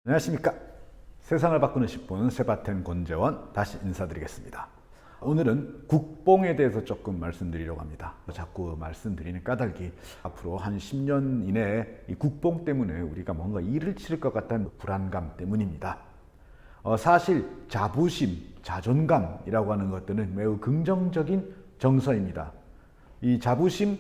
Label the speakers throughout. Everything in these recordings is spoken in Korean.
Speaker 1: 안녕하십니까. 세상을 바꾸는 10분 세바텐 권재원 다시 인사드리겠습니다. 오늘은 국뽕에 대해서 조금 말씀드리려고 합니다. 자꾸 말씀드리는 까닭이 앞으로 한 10년 이내에 이 국뽕 때문에 우리가 뭔가 일을 치를 것 같다는 불안감 때문입니다. 사실 자부심, 자존감이라고 하는 것들은 매우 긍정적인 정서입니다. 이 자부심,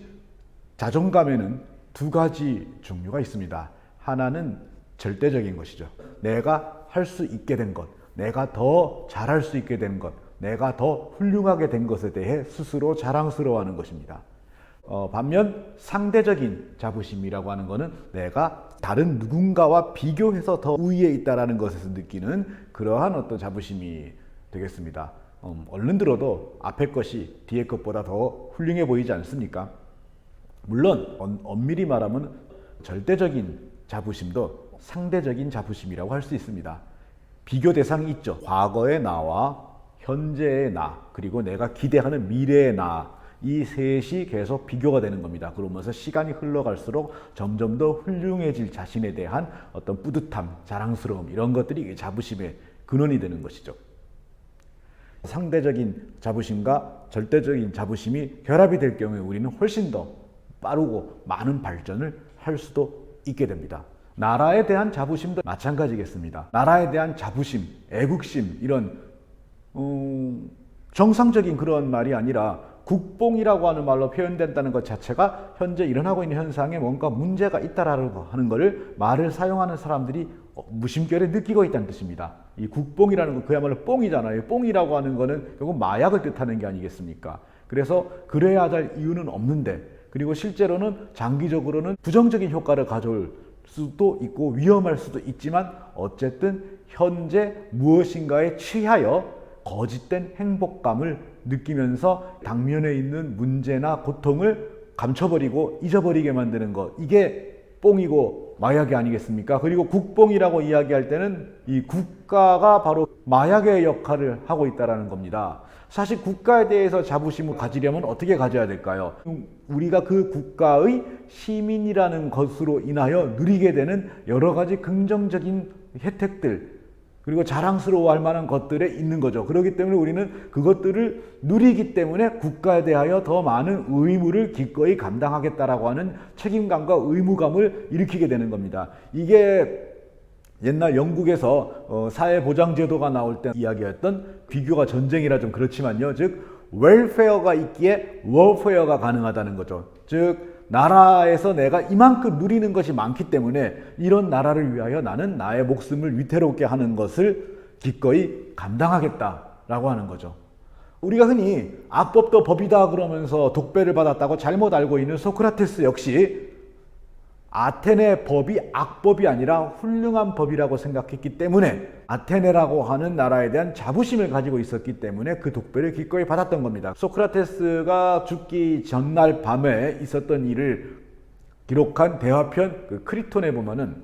Speaker 1: 자존감에는 두 가지 종류가 있습니다. 하나는 절대적인 것이죠. 내가 할 수 있게 된 것, 내가 더 잘할 수 있게 된 것, 내가 더 훌륭하게 된 것에 대해 스스로 자랑스러워하는 것입니다. 반면 상대적인 자부심이라고 하는 것은 내가 다른 누군가와 비교해서 더 우위에 있다는 것에서 느끼는 그러한 어떤 자부심이 되겠습니다. 얼른 들어도 앞에 것이 뒤에 것보다 더 훌륭해 보이지 않습니까? 물론 엄밀히 말하면 절대적인 자부심도 상대적인 자부심이라고 할 수 있습니다. 비교 대상이 있죠. 과거의 나와 현재의 나, 그리고 내가 기대하는 미래의 나, 이 셋이 계속 비교가 되는 겁니다. 그러면서 시간이 흘러갈수록 점점 더 훌륭해질 자신에 대한 어떤 뿌듯함, 자랑스러움, 이런 것들이 자부심의 근원이 되는 것이죠. 상대적인 자부심과 절대적인 자부심이 결합이 될 경우에 우리는 훨씬 더 빠르고 많은 발전을 할 수도 있게 됩니다. 나라에 대한 자부심도 마찬가지겠습니다. 나라에 대한 자부심, 애국심, 이런 정상적인 그런 말이 아니라 국뽕이라고 하는 말로 표현된다는 것 자체가 현재 일어나고 있는 현상에 뭔가 문제가 있다라고 하는 것을 말을 사용하는 사람들이 무심결에 느끼고 있다는 뜻입니다. 이 국뽕이라는 건 그야말로 뽕이잖아요. 뽕이라고 하는 거는 결국 마약을 뜻하는 게 아니겠습니까? 그래서 그래야 할 이유는 없는데, 그리고 실제로는 장기적으로는 부정적인 효과를 가져올 수도 있고 위험할 수도 있지만, 어쨌든 현재 무엇인가에 취하여 거짓된 행복감을 느끼면서 당면에 있는 문제나 고통을 감춰버리고 잊어버리게 만드는 것, 이게 뽕이고 마약이 아니겠습니까? 그리고 국뽕이라고 이야기할 때는 이 국가가 바로 마약의 역할을 하고 있다는 겁니다. 사실 국가에 대해서 자부심을 가지려면 어떻게 가져야 될까요? 우리가 그 국가의 시민이라는 것으로 인하여 누리게 되는 여러 가지 긍정적인 혜택들, 그리고 자랑스러워할 만한 것들에 있는 거죠. 그렇기 때문에 우리는 그것들을 누리기 때문에 국가에 대하여 더 많은 의무를 기꺼이 감당하겠다라고 하는 책임감과 의무감을 일으키게 되는 겁니다. 이게 옛날 영국에서 사회보장제도가 나올 때 이야기했던, 비교가 전쟁이라 좀 그렇지만요, 즉 웰페어가 있기에 워페어가 가능하다는 거죠. 즉 나라에서 내가 이만큼 누리는 것이 많기 때문에 이런 나라를 위하여 나는 나의 목숨을 위태롭게 하는 것을 기꺼이 감당하겠다라고 하는 거죠. 우리가 흔히 악법도 법이다 그러면서 독배를 받았다고 잘못 알고 있는 소크라테스 역시 아테네 법이 악법이 아니라 훌륭한 법이라고 생각했기 때문에, 아테네라고 하는 나라에 대한 자부심을 가지고 있었기 때문에 그 독배를 기꺼이 받았던 겁니다. 소크라테스가 죽기 전날 밤에 있었던 일을 기록한 대화편 그 크리톤에 보면은,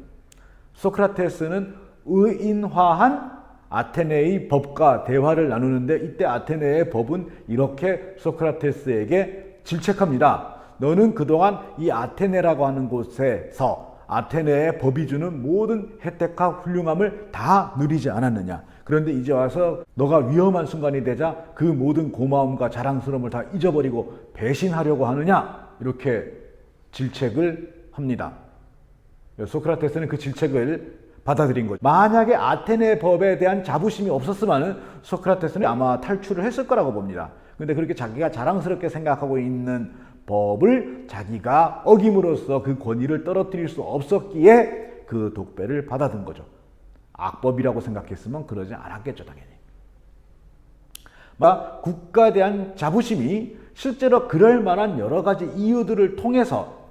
Speaker 1: 소크라테스는 의인화한 아테네의 법과 대화를 나누는데, 이때 아테네의 법은 이렇게 소크라테스에게 질책합니다. 너는 그동안 이 아테네라고 하는 곳에서 아테네의 법이 주는 모든 혜택과 훌륭함을 다 누리지 않았느냐? 그런데 이제 와서 너가 위험한 순간이 되자 그 모든 고마움과 자랑스러움을 다 잊어버리고 배신하려고 하느냐? 이렇게 질책을 합니다. 소크라테스는 그 질책을 받아들인 거죠. 만약에 아테네 법에 대한 자부심이 없었으면 소크라테스는 아마 탈출을 했을 거라고 봅니다. 근데 그렇게 자기가 자랑스럽게 생각하고 있는 법을 자기가 어김으로써 그 권위를 떨어뜨릴 수 없었기에 그 독배를 받아든 거죠. 악법이라고 생각했으면 그러지 않았겠죠, 당연히. 국가에 대한 자부심이 실제로 그럴 만한 여러 가지 이유들을 통해서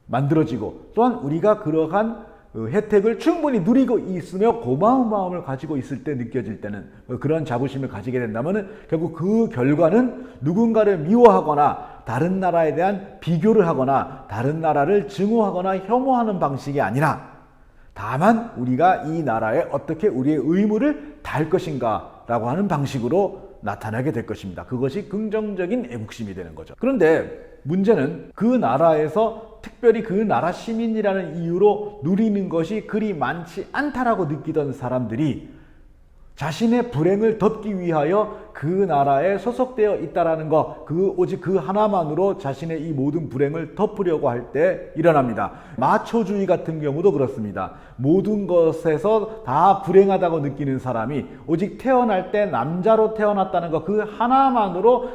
Speaker 1: 만들어지고, 또한 우리가 그러한 혜택을 충분히 누리고 있으며 고마운 마음을 가지고 있을 때 느껴질 때는, 그런 자부심을 가지게 된다면 결국 그 결과는 누군가를 미워하거나 다른 나라에 대한 비교를 하거나 다른 나라를 증오하거나 혐오하는 방식이 아니라, 다만 우리가 이 나라에 어떻게 우리의 의무를 다할 것인가 라고 하는 방식으로 나타나게 될 것입니다. 그것이 긍정적인 애국심이 되는 거죠. 그런데 문제는 그 나라에서 특별히 그 나라 시민이라는 이유로 누리는 것이 그리 많지 않다라고 느끼던 사람들이 자신의 불행을 덮기 위하여 그 나라에 소속되어 있다라는 것, 오직 그 하나만으로 자신의 이 모든 불행을 덮으려고 할 때 일어납니다. 마초주의 같은 경우도 그렇습니다. 모든 것에서 다 불행하다고 느끼는 사람이 오직 태어날 때 남자로 태어났다는 것, 그 하나만으로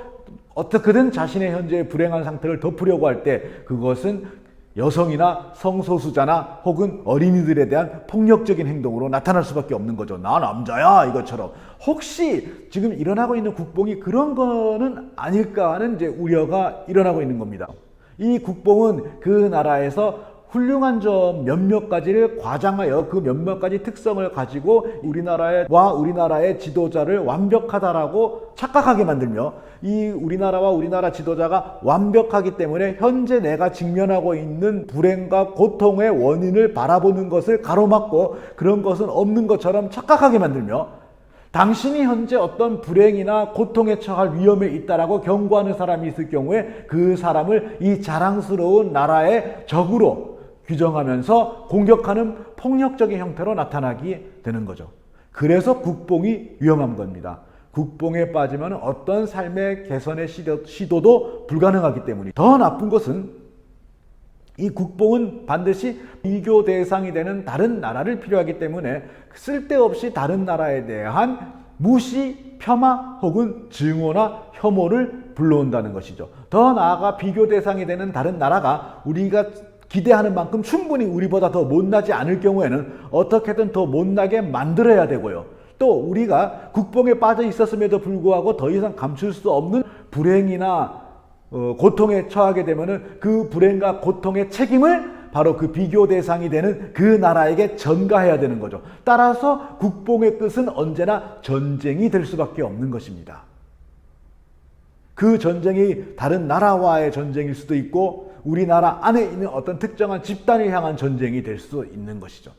Speaker 1: 어떻게든 자신의 현재의 불행한 상태를 덮으려고 할 때 그것은 여성이나 성소수자나 혹은 어린이들에 대한 폭력적인 행동으로 나타날 수밖에 없는 거죠. 나 남자야 이것처럼. 혹시 지금 일어나고 있는 국뽕이 그런 거는 아닐까 하는 이제 우려가 일어나고 있는 겁니다. 이 국뽕은 그 나라에서 훌륭한 점 몇몇 가지를 과장하여 그 몇몇 가지 특성을 가지고 우리나라의 지도자를 완벽하다라고 착각하게 만들며 이 우리나라와 우리나라 지도자가 완벽하기 때문에 현재 내가 직면하고 있는 불행과 고통의 원인을 바라보는 것을 가로막고 그런 것은 없는 것처럼 착각하게 만들며 당신이 현재 어떤 불행이나 고통에 처할 위험에 있다라고 경고하는 사람이 있을 경우에 그 사람을 이 자랑스러운 나라의 적으로 규정하면서 공격하는 폭력적인 형태로 나타나게 되는 거죠. 그래서 국뽕이 위험한 겁니다. 국뽕에 빠지면 어떤 삶의 개선의 시도도 불가능하기 때문이죠. 더 나쁜 것은 이 국뽕은 반드시 비교 대상이 되는 다른 나라를 필요하기 때문에 쓸데없이 다른 나라에 대한 무시, 폄하 혹은 증오나 혐오를 불러온다는 것이죠. 더 나아가 비교 대상이 되는 다른 나라가 우리가 기대하는 만큼 충분히 우리보다 더 못나지 않을 경우에는 어떻게든 더 못나게 만들어야 되고요. 또 우리가 국뽕에 빠져 있었음에도 불구하고 더 이상 감출 수 없는 불행이나 고통에 처하게 되면은 그 불행과 고통의 책임을 바로 그 비교 대상이 되는 그 나라에게 전가해야 되는 거죠. 따라서 국뽕의 끝은 언제나 전쟁이 될 수밖에 없는 것입니다. 그 전쟁이 다른 나라와의 전쟁일 수도 있고 우리나라 안에 있는 어떤 특정한 집단을 향한 전쟁이 될 수 있는 것이죠.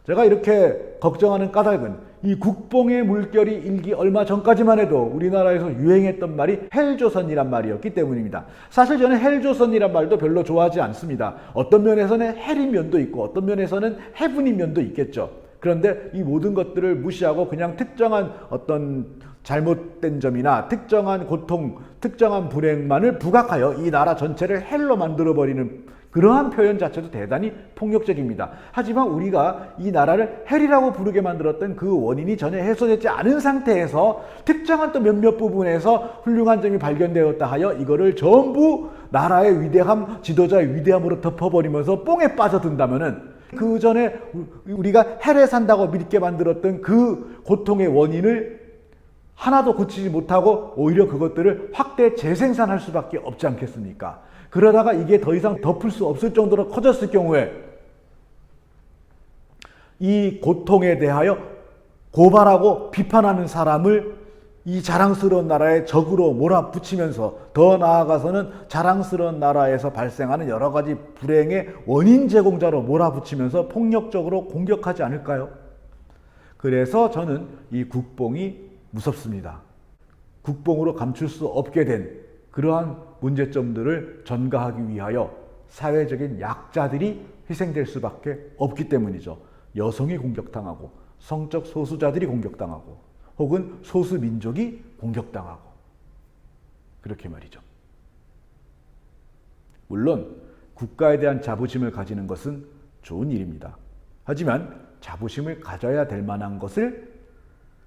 Speaker 1: 제가 이렇게 걱정하는 까닭은 이 국뽕의 물결이 일기 얼마 전까지만 해도 우리나라에서 유행했던 말이 헬조선이란 말이었기 때문입니다. 사실 저는 헬조선이란 말도 별로 좋아하지 않습니다. 어떤 면에서는 헬인 면도 있고 어떤 면에서는 해분인 면도 있겠죠. 그런데 이 모든 것들을 무시하고 그냥 특정한 어떤 잘못된 점이나 특정한 고통, 특정한 불행만을 부각하여 이 나라 전체를 헬로 만들어버리는 그러한 표현 자체도 대단히 폭력적입니다. 하지만 우리가 이 나라를 헬이라고 부르게 만들었던 그 원인이 전혀 해소되지 않은 상태에서 특정한 또 몇몇 부분에서 훌륭한 점이 발견되었다 하여 이거를 전부 나라의 위대함, 지도자의 위대함으로 덮어버리면서 뽕에 빠져든다면은 그 전에 우리가 헬에 산다고 믿게 만들었던 그 고통의 원인을 하나도 고치지 못하고 오히려 그것들을 확대 재생산할 수밖에 없지 않겠습니까? 그러다가 이게 더 이상 덮을 수 없을 정도로 커졌을 경우에 이 고통에 대하여 고발하고 비판하는 사람을 이 자랑스러운 나라의 적으로 몰아붙이면서 더 나아가서는 자랑스러운 나라에서 발생하는 여러 가지 불행의 원인 제공자로 몰아붙이면서 폭력적으로 공격하지 않을까요? 그래서 저는 이 국뽕이 무섭습니다. 국뽕으로 감출 수 없게 된 그러한 문제점들을 전가하기 위하여 사회적인 약자들이 희생될 수밖에 없기 때문이죠. 여성이 공격당하고 성적 소수자들이 공격당하고 혹은 소수민족이 공격당하고 그렇게 말이죠. 물론 국가에 대한 자부심을 가지는 것은 좋은 일입니다. 하지만 자부심을 가져야 될 만한 것을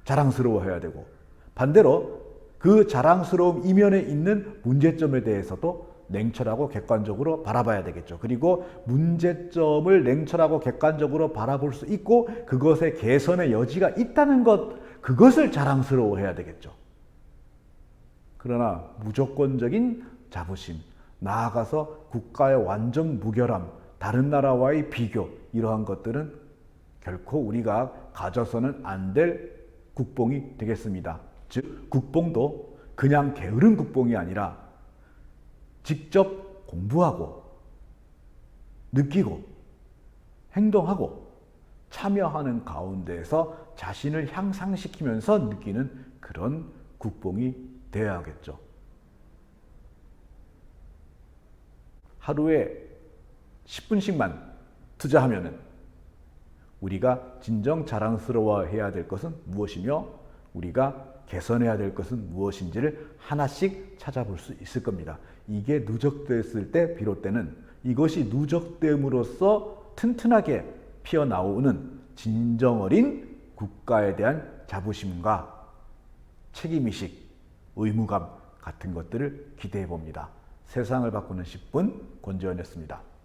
Speaker 1: 자랑스러워해야 되고 반대로 그 자랑스러움 이면에 있는 문제점에 대해서도 냉철하고 객관적으로 바라봐야 되겠죠. 그리고 문제점을 냉철하고 객관적으로 바라볼 수 있고 그것의 개선의 여지가 있다는 것, 그것을 자랑스러워해야 되겠죠. 그러나 무조건적인 자부심, 나아가서 국가의 완전 무결함, 다른 나라와의 비교, 이러한 것들은 결코 우리가 가져서는 안 될 국뽕이 되겠습니다. 즉 국뽕도 그냥 게으른 국뽕이 아니라 직접 공부하고 느끼고 행동하고 참여하는 가운데에서 자신을 향상시키면서 느끼는 그런 국뽕이 되어야겠죠. 하루에 10분씩만 투자하면은 우리가 진정 자랑스러워해야 될 것은 무엇이며 우리가 개선해야 될 것은 무엇인지를 하나씩 찾아볼 수 있을 겁니다. 이게 누적됐을 때 비롯되는, 이것이 누적됨으로써 튼튼하게 피어나오는 진정 어린 국가에 대한 자부심과 책임의식, 의무감 같은 것들을 기대해 봅니다. 세상을 바꾸는 10분 권지현이었습니다.